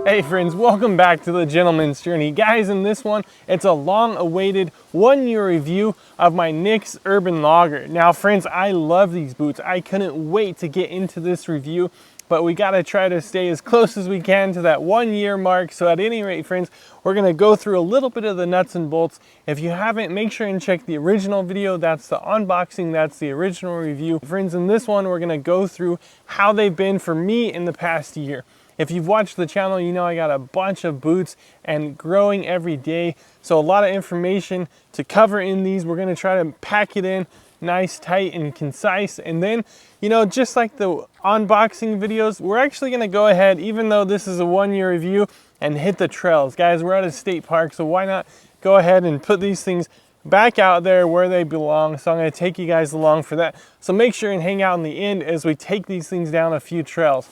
Hey friends, welcome back to the Gentleman's Journey. Guys, in this one, it's a long-awaited one-year review of my NYX Urban Logger. Now friends, I love these boots. I couldn't wait to get into this review, but we gotta try to stay as close as we can to that 1 year mark. So at any rate, friends, we're gonna go through a little bit of the nuts and bolts. If you haven't, make sure and check the original video. That's the unboxing, that's the original review. Friends, in this one, we're gonna go through how they've been for me in the past year. If you've watched the channel, you know I got a bunch of boots and growing every day. So a lot of information to cover in these. We're gonna try to pack it in nice, tight, and concise. And then, you know, just like the unboxing videos, we're actually gonna go ahead, even though this is a 1 year review, and hit the trails. Guys, we're at a state park, so why not go ahead and put these things back out there where they belong. So I'm gonna take you guys along for that. So make sure and hang out in the end as we take these things down a few trails.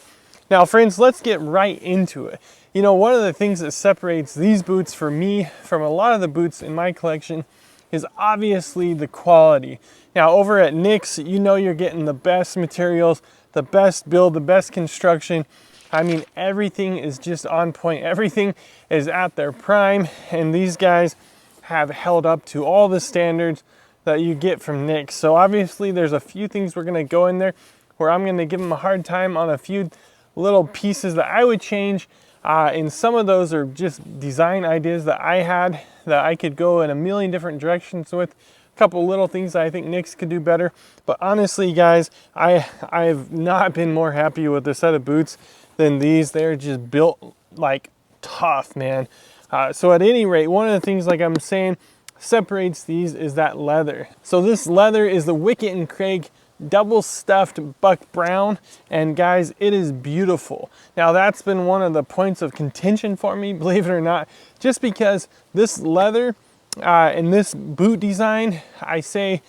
Now friends, let's get right into it. You know, one of the things that separates these boots for me from a lot of the boots in my collection is obviously the quality. Now over at NYX, you know you're getting the best materials, the best build, the best construction. I mean, everything is just on point. Everything is at their prime, and these guys have held up to all the standards that you get from NYX. So obviously there's a few things we're gonna go in there where I'm gonna give them a hard time on a few little pieces that I would change, and some of those are just design ideas that I had that I could go in a million different directions with. A couple little things that I think NYX could do better, but honestly guys, I've not been more happy with a set of boots than these. They're just built like tough, man. So at any rate, one of the things, like I'm saying, separates these is that leather. So this leather is the Wicket and Craig double stuffed buck brown, and guys, it is beautiful. Now that's been one of the points of contention for me, believe it or not, just because this leather and this boot design, I say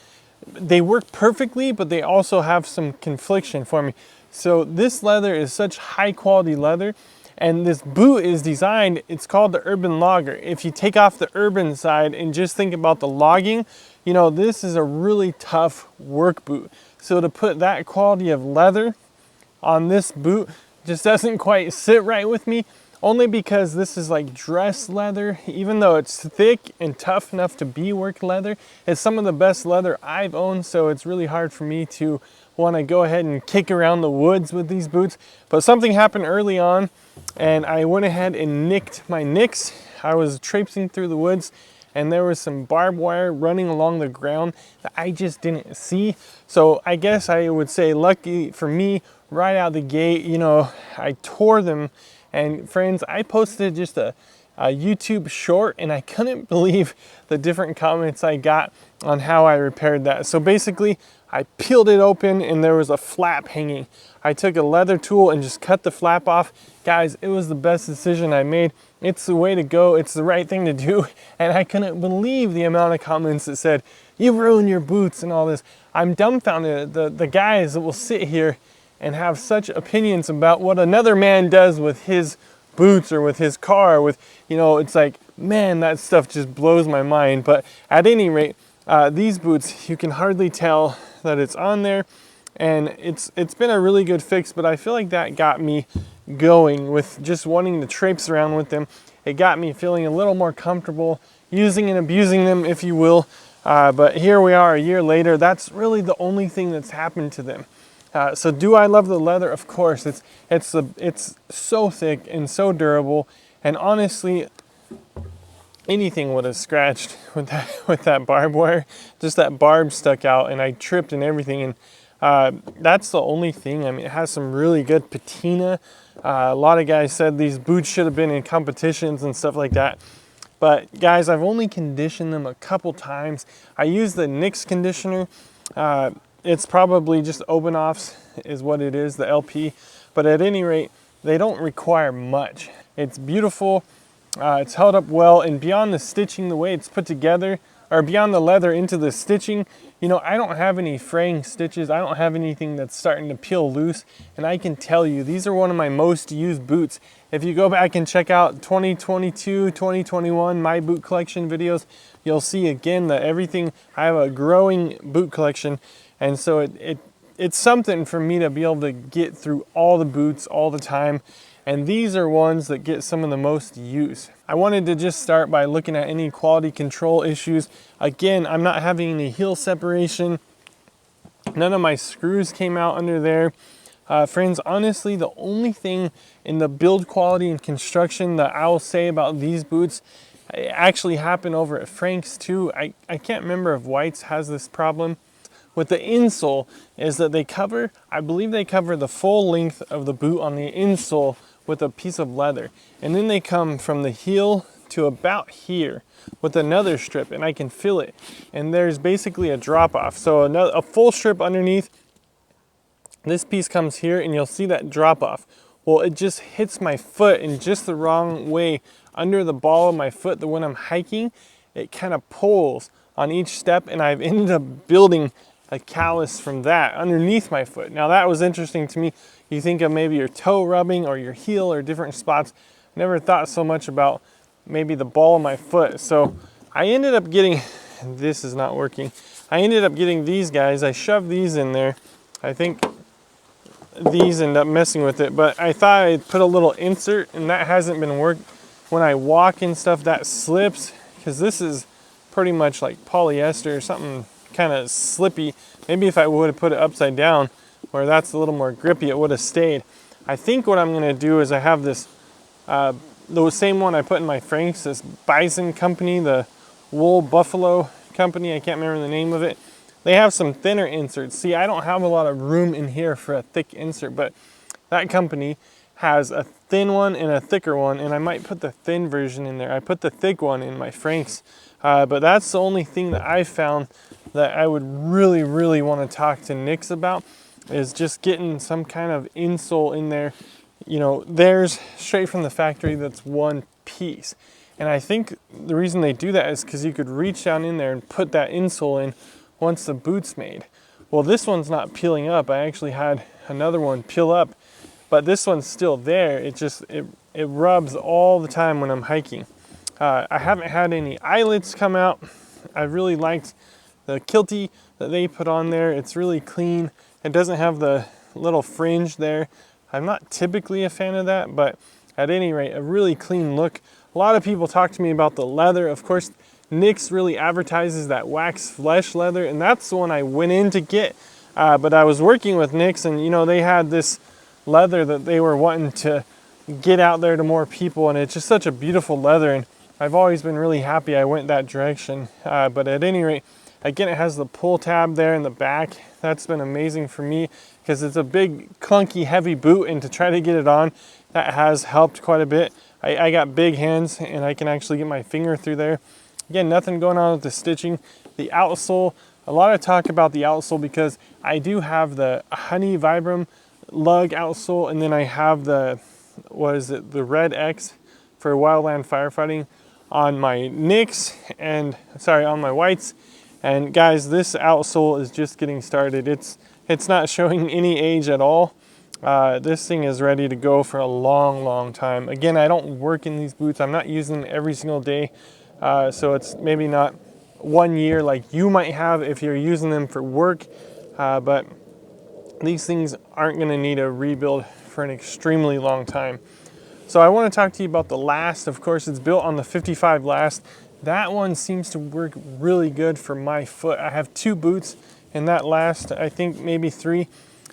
they work perfectly, but they also have some confliction for me. So this leather is such high quality leather, and this boot is designed, it's called the Urban Logger. If you take off the urban side and just think about the logging, you know, this is a really tough work boot. So to put that quality of leather on this boot just doesn't quite sit right with me, only because this is like dress leather. Even though it's thick and tough enough to be work leather, it's some of the best leather I've owned, so it's really hard for me to want to go ahead and kick around the woods with these boots. But something happened early on, and I went ahead and nicked my NYX. I was traipsing through the woods, and there was some barbed wire running along the ground that I just didn't see. So I guess I would say, lucky for me, right out the gate, you know, I tore them. And friends, I posted just a YouTube short, and I couldn't believe the different comments I got on how I repaired that. So basically, I peeled it open and there was a flap hanging. I took a leather tool and just cut the flap off. Guys, it was the best decision I made. It's the way to go. It's the right thing to do. And I couldn't believe the amount of comments that said, "You ruined your boots," and all this. I'm dumbfounded. The guys that will sit here and have such opinions about what another man does with his boots or with his car, with, you know, it's like, man, that stuff just blows my mind. But at any rate, these boots, you can hardly tell that it's on there, and it's been a really good fix. But I feel like that got me going with just wanting to traipse around with them. It got me feeling a little more comfortable using and abusing them, if you will. But here we are a year later. That's really the only thing that's happened to them. So do I love the leather? Of course. It's so thick and so durable, and honestly, anything would have scratched with that barbed wire. Just that barb stuck out, and I tripped and everything. And that's the only thing. I mean, it has some really good patina. A lot of guys said these boots should have been in competitions and stuff like that. But guys, I've only conditioned them a couple times. I use the NYX conditioner. It's probably just Obenoff's is what it is, the LP. But at any rate, they don't require much. It's beautiful. It's held up well, and beyond the stitching, the way it's put together, or beyond the leather into the stitching, you know, I don't have any fraying stitches. I don't have anything that's starting to peel loose. And I can tell you, these are one of my most used boots. If you go back and check out 2022, 2021, my boot collection videos, you'll see again that everything, I have a growing boot collection. And so it it's something for me to be able to get through all the boots all the time. And these are ones that get some of the most use. I wanted to just start by looking at any quality control issues. Again, I'm not having any heel separation. None of my screws came out under there. Friends, honestly, the only thing in the build quality and construction that I'll say about these boots, it actually happened over at Frank's too. I can't remember if White's has this problem with the insole, is that they cover, I believe they cover the full length of the boot on the insole with a piece of leather. And then they come from the heel to about here with another strip, and I can feel it. And there's basically a drop off. So a full strip underneath, this piece comes here and you'll see that drop off. Well, it just hits my foot in just the wrong way under the ball of my foot, that when I'm hiking, it kind of pulls on each step, and I've ended up building a callus from that underneath my foot. Now that was interesting to me. You think of maybe your toe rubbing or your heel or different spots. Never thought so much about maybe the ball of my foot. So I ended up getting, this is not working. I ended up getting these guys. I shoved these in there. I think these end up messing with it, but I thought I'd put a little insert, and that hasn't been worked. When I walk and stuff, that slips, because this is pretty much like polyester or something kind of slippy. Maybe if I would have put it upside down where that's a little more grippy, it would have stayed. I think what I'm going to do is I have this, the same one I put in my Frank's, this Bison company, the wool buffalo company, I can't remember the name of it. They have some thinner inserts. See, I don't have a lot of room in here for a thick insert, but that company has a thin one and a thicker one, and I might put the thin version in there. I put the thick one in my Frank's, but that's the only thing that I found that I would really, really want to talk to Nick's about, is just getting some kind of insole in there. You know, there's straight from the factory, that's one piece. And I think the reason they do that is because you could reach down in there and put that insole in once the boot's made. Well, this one's not peeling up. I actually had another one peel up, but this one's still there. It rubs all the time when I'm hiking. I haven't had any eyelets come out. I really liked the kiltie that they put on there. It's really clean. It doesn't have the little fringe there. I'm not typically a fan of that, but at any rate, a really clean look. A lot of people talk to me about the leather. Of course, Nick's really advertises that wax flesh leather, and that's the one I went in to get. But I was working with Nick's, and you know, they had this leather that they were wanting to get out there to more people, and it's just such a beautiful leather, and I've always been really happy I went that direction. But at any rate, again, it has the pull tab there in the back. That's been amazing for me because it's a big, clunky, heavy boot, and to try to get it on, that has helped quite a bit. I got big hands, and I can actually get my finger through there. Again, nothing going on with the stitching. The outsole, a lot of talk about the outsole because I do have the Honey Vibram lug outsole, and then I have the, the Red X for wildland firefighting on my Nick's, and on my Whites. And guys, this outsole is just getting started. It's not showing any age at all. This thing is ready to go for a long, long time. Again, I don't work in these boots. I'm not using them every single day. So it's maybe not 1 year like you might have if you're using them for work. But these things aren't going to need a rebuild for an extremely long time. So I want to talk to you about the last. Of course, it's built on the 55 last. That one seems to work really good for my foot. I have 2 boots in that last, I think maybe 3.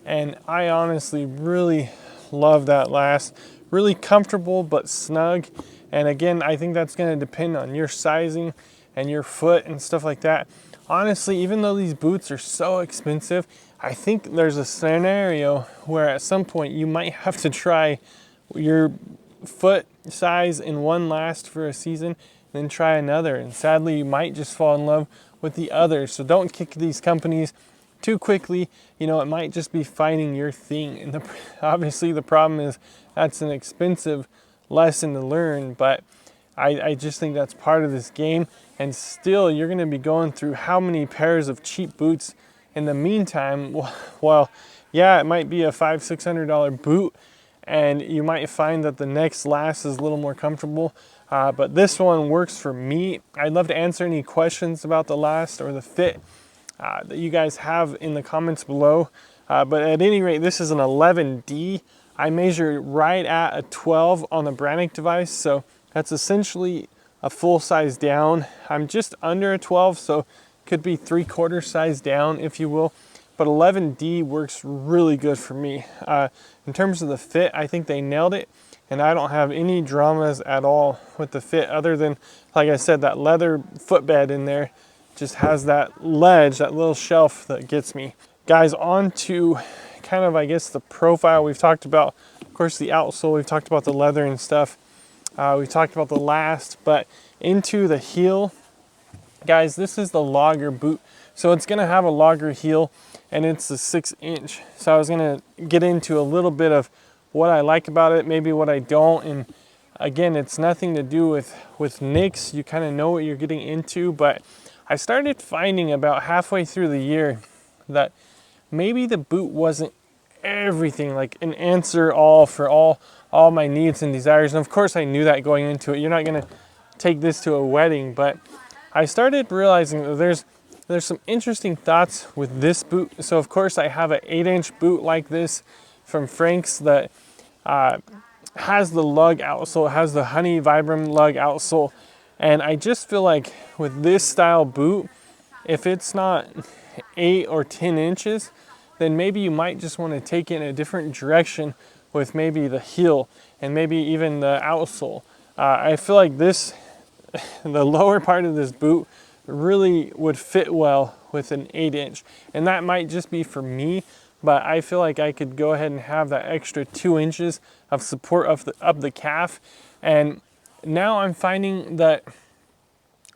And I honestly really love that last. Really comfortable but snug. And again, I think that's going to depend on your sizing and your foot and stuff like that. Honestly, even though these boots are so expensive, I think there's a scenario where at some point you might have to try your foot size in one last for a season, then try another. And sadly, you might just fall in love with the other. So don't kick these companies too quickly. You know, it might just be finding your thing. And obviously the problem is that's an expensive lesson to learn, but I just think that's part of this game. And still, you're going to be going through how many pairs of cheap boots in the meantime. Well, yeah, it might be a $500-600 boot, and you might find that the next last is a little more comfortable. But this one works for me. I'd love to answer any questions about the last or the fit that you guys have in the comments below. But at any rate, this is an 11D. I measure right at a 12 on the Brannick device, so that's essentially a full size down. I'm just under a 12, so could be 3/4 size down, if you will. But 11D works really good for me. In terms of the fit, I think they nailed it, and I don't have any dramas at all with the fit, other than, like I said, that leather footbed in there just has that ledge, that little shelf that gets me. Guys, on to kind of, I guess, the profile. We've talked about, of course, the outsole. We've talked about the leather and stuff. We've talked about the last, but into the heel. Guys, this is the logger boot. So it's gonna have a logger heel, and it's a 6-inch. So I was gonna get into a little bit of what I like about it, maybe what I don't. And again, it's nothing to do with nicks. You kind of know what you're getting into, but I started finding about halfway through the year that maybe the boot wasn't everything, like an answer all for all my needs and desires. And of course I knew that going into it. You're not gonna take this to a wedding, but I started realizing that there's some interesting thoughts with this boot. So of course I have an 8-inch boot like this from Frank's that has the lug outsole, it has the honey Vibram lug outsole. And I just feel like with this style boot, if it's not 8 or 10 inches, then maybe you might just want to take it in a different direction with maybe the heel and maybe even the outsole. I feel like this, the lower part of this boot really would fit well with an 8-inch. And that might just be for me, but I feel like I could go ahead and have that extra 2 inches of support of the calf. And now I'm finding that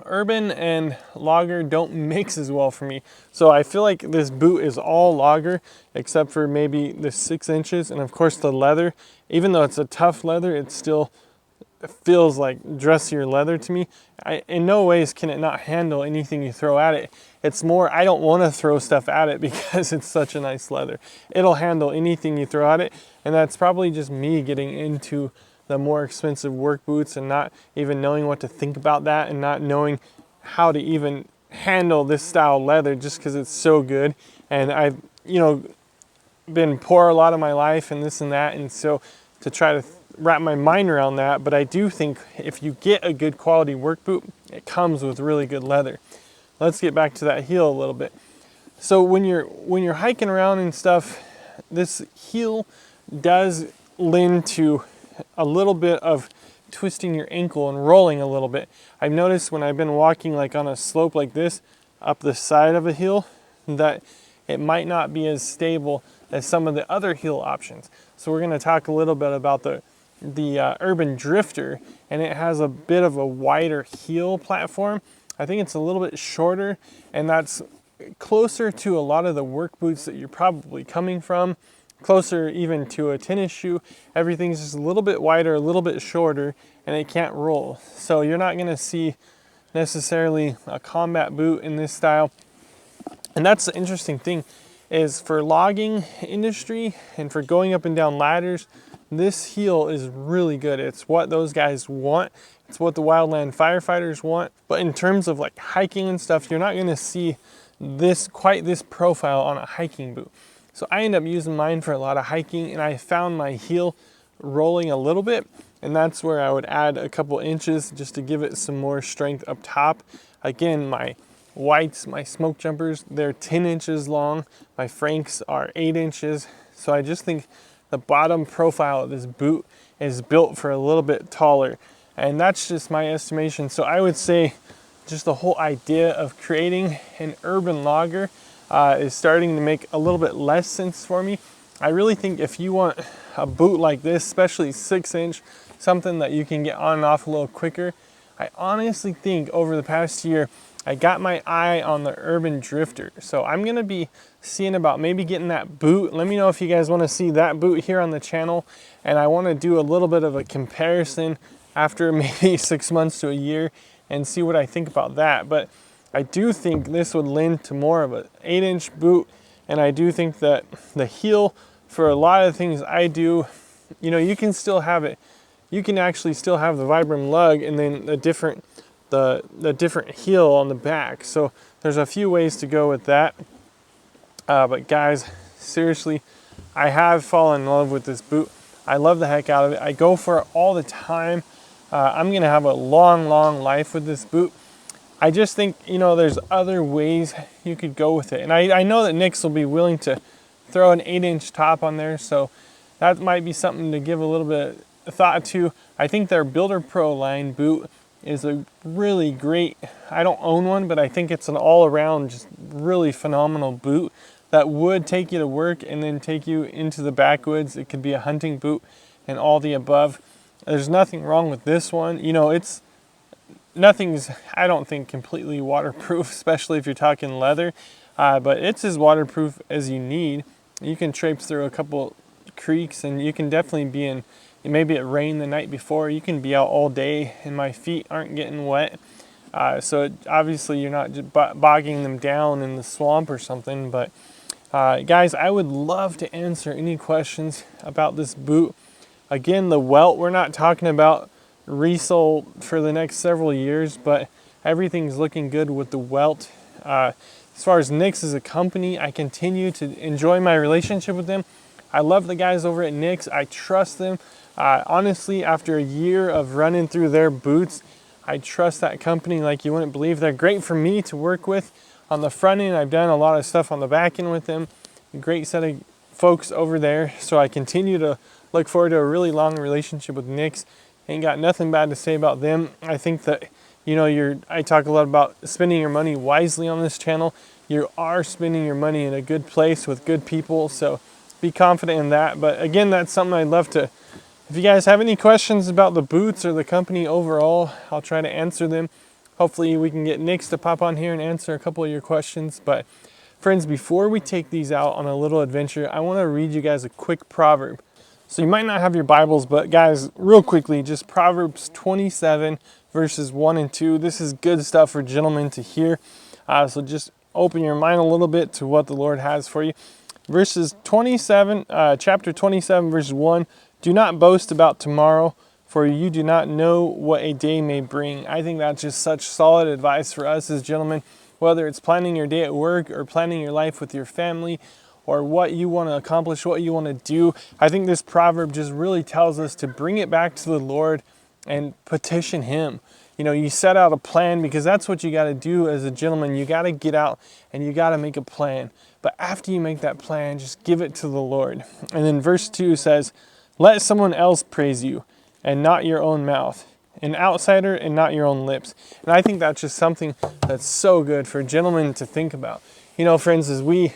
urban and logger don't mix as well for me. So I feel like this boot is all logger except for maybe the 6 inches, and of course the leather. Even though it's a tough leather, it still feels like dressier leather to me. In no ways can it not handle anything you throw at it. It's more, I don't want to throw stuff at it because it's such a nice leather. It'll handle anything you throw at it, and that's probably just me getting into the more expensive work boots and not even knowing what to think about that, and not knowing how to even handle this style leather just because it's so good. And I've, you know, been poor a lot of my life and this and that, and so to try to wrap my mind around that. But I do think if you get a good quality work boot, it comes with really good leather. Let's get back to that heel a little bit. So when you're hiking around and stuff, this heel does lend to a little bit of twisting your ankle and rolling a little bit. I've noticed when I've been walking like on a slope like this up the side of a hill that it might not be as stable as some of the other heel options. So we're going to talk a little bit about the Urban Drifter, and it has a bit of a wider heel platform. I think it's a little bit shorter, and that's closer to a lot of the work boots that you're probably coming from, closer even to a tennis shoe. Everything's just a little bit wider, a little bit shorter, and it can't roll. So you're not going to see necessarily a combat boot in this style. And that's the interesting thing, is for logging industry and for going up and down ladders, this heel is really good. It's what those guys want. It's what the wildland firefighters want. But in terms of like hiking and stuff, you're not going to see quite this profile on a hiking boot. So I end up using mine for a lot of hiking, and I found my heel rolling a little bit, and that's where I would add a couple inches just to give it some more strength up top. Again, my whites, my smoke jumpers, they're 10 inches long. My Franks are 8 inches. So I just think the bottom profile of this boot is built for a little bit taller, and that's just my estimation. So I would say just the whole idea of creating an urban logger is starting to make a little bit less sense for me. I really think if you want a boot like this, especially 6-inch, something that you can get on and off a little quicker, I honestly think over the past year, I got my eye on the Urban Drifter. So I'm gonna be seeing about maybe getting that boot. Let me know if you guys wanna see that boot here on the channel, and I wanna do a little bit of a comparison after maybe 6 months to a year and see what I think about that. But I do think this would lend to more of an 8-inch boot, and I do think that the heel, for a lot of things I do, you know, you can still have it. You can actually still have the Vibram lug and then the different heel on the back. So there's a few ways to go with that. But guys, seriously, I have fallen in love with this boot. I love the heck out of it. I go for it all the time. I'm gonna have a long life with this boot. I just think, you know, there's other ways you could go with it. And I know that Nick's will be willing to throw an 8-inch top on there, so that might be something to give a little bit of thought to. I think their Builder Pro line boot is a really great, I don't own one, but I think it's an all-around just really phenomenal boot that would take you to work and then take you into the backwoods. It could be a hunting boot and all the above. There's nothing wrong with this one. You know, nothing's, I don't think, completely waterproof, especially if you're talking leather, but it's as waterproof as you need. You can traipse through a couple creeks, and you can definitely be in, maybe it rained the night before, you can be out all day and my feet aren't getting wet. So obviously you're not just bogging them down in the swamp or something. But guys, I would love to answer any questions about this boot. Again, the welt, we're not talking about resole for the next several years, but everything's looking good with the welt. As far as Nick's as a company, I continue to enjoy my relationship with them. I love the guys over at Nick's. I trust them. Honestly, after a year of running through their boots, I trust that company like you wouldn't believe. They're great for me to work with on the front end. I've done a lot of stuff on the back end with them. A great set of folks over there. So I continue to look forward to a really long relationship with Nick's. Ain't got nothing bad to say about them. I think that, you know, I talk a lot about spending your money wisely on this channel. You are spending your money in a good place with good people, so be confident in that. But again, that's something I'd love to, if you guys have any questions about the boots or the company overall, I'll try to answer them. Hopefully we can get Nick's to pop on here and answer a couple of your questions. But friends, before we take these out on a little adventure, I want to read you guys a quick proverb. So you might not have your Bibles, but guys, real quickly, just Proverbs 27 verses 1 and 2. This is good stuff for gentlemen to hear. So just open your mind a little bit to what the Lord has for you. Verses 27, chapter 27, verse 1. Do not boast about tomorrow, for you do not know what a day may bring. I think that's just such solid advice for us as gentlemen, whether it's planning your day at work or planning your life with your family, or what you want to accomplish, what you want to do. I think this proverb just really tells us to bring it back to the Lord and petition Him. You know, you set out a plan, because that's what you got to do as a gentleman. You got to get out and you got to make a plan. But after you make that plan, just give it to the Lord. And then verse 2 says, let someone else praise you and not your own mouth, an outsider and not your own lips. And I think that's just something that's so good for gentlemen to think about. You know, friends, as we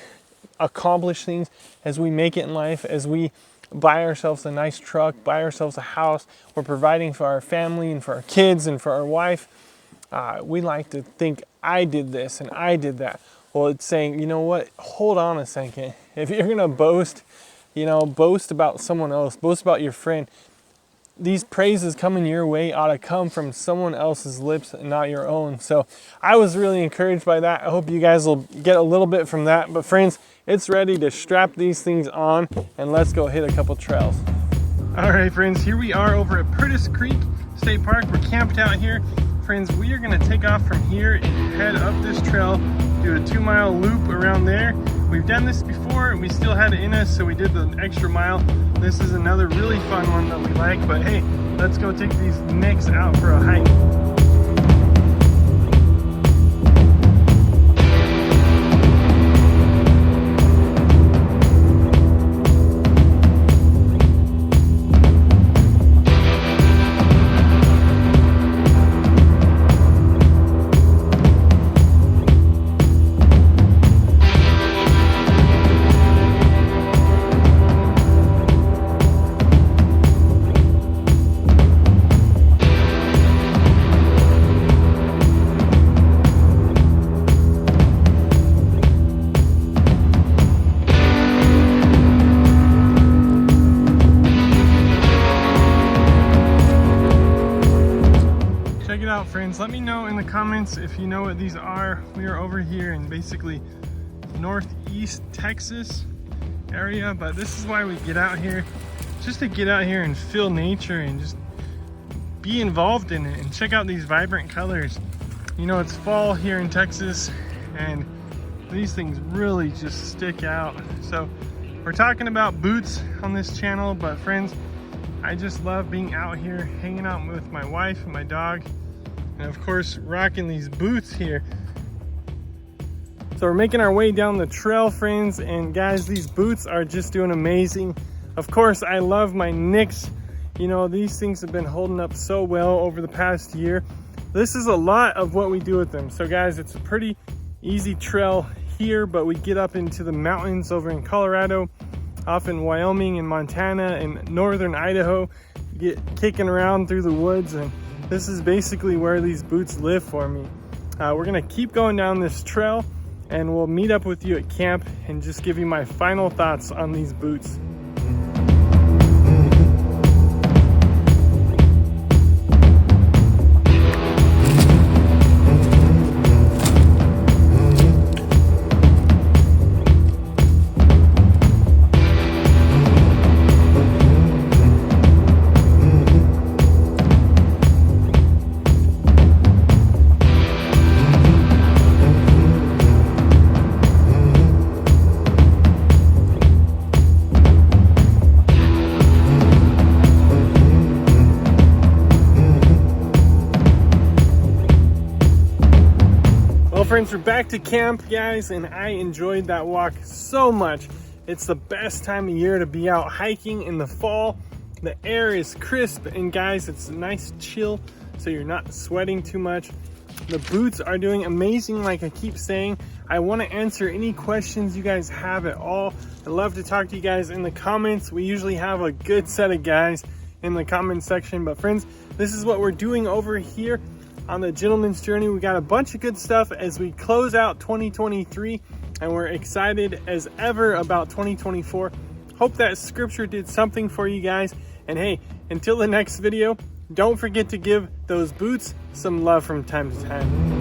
accomplish things, as we make it in life, as we buy ourselves a nice truck, buy ourselves a house, we're providing for our family and for our kids and for our wife, we like to think, I did this and I did that. Well, it's saying, you know what, hold on a second. If you're gonna boast, you know, boast about someone else, boast about your friend, these praises coming your way ought to come from someone else's lips and not your own. So I was really encouraged by that. I hope you guys will get a little bit from that. But friends, it's ready to strap these things on and let's go hit a couple trails. All right, friends, here we are over at Purtis Creek State Park. We're camped out here. Friends, we are gonna take off from here and head up this trail, do a 2-mile loop around there. We've done this before, we still had it in us, so we did the extra mile. This is another really fun one that we like, but hey, let's go take these Nicks out for a hike. Friends, let me know in the comments if you know what these are. We are over here in basically northeast Texas area, but this is why we get out here, just to get out here and feel nature and just be involved in it and check out these vibrant colors. You know, it's fall here in Texas and these things really just stick out. So We're talking about boots on this channel, but friends, I just love being out here, hanging out with my wife and my dog, and of course, rocking these boots here. So we're making our way down the trail, friends, and guys, these boots are just doing amazing. Of course, I love my Nicks. You know, these things have been holding up so well over the past year. This is a lot of what we do with them. So guys, it's a pretty easy trail here, but we get up into the mountains over in Colorado, off in Wyoming and Montana and northern Idaho, get kicking around through the woods, and this is basically where these boots live for me. We're gonna keep going down this trail, and we'll meet up with you at camp and just give you my final thoughts on these boots. Friends, we're back to camp, guys, and I enjoyed that walk so much. It's the best time of year to be out hiking in the fall. The air is crisp, and guys, it's a nice chill, so you're not sweating too much. The boots are doing amazing, like I keep saying. I want to answer any questions you guys have at all. I'd love to talk to you guys in the comments. We usually have a good set of guys in the comment section, but friends, this is what we're doing over here on the Gentleman's Journey. We got a bunch of good stuff as we close out 2023, and we're excited as ever about 2024. Hope that scripture did something for you guys, and hey, until the next video, don't forget to give those boots some love from time to time.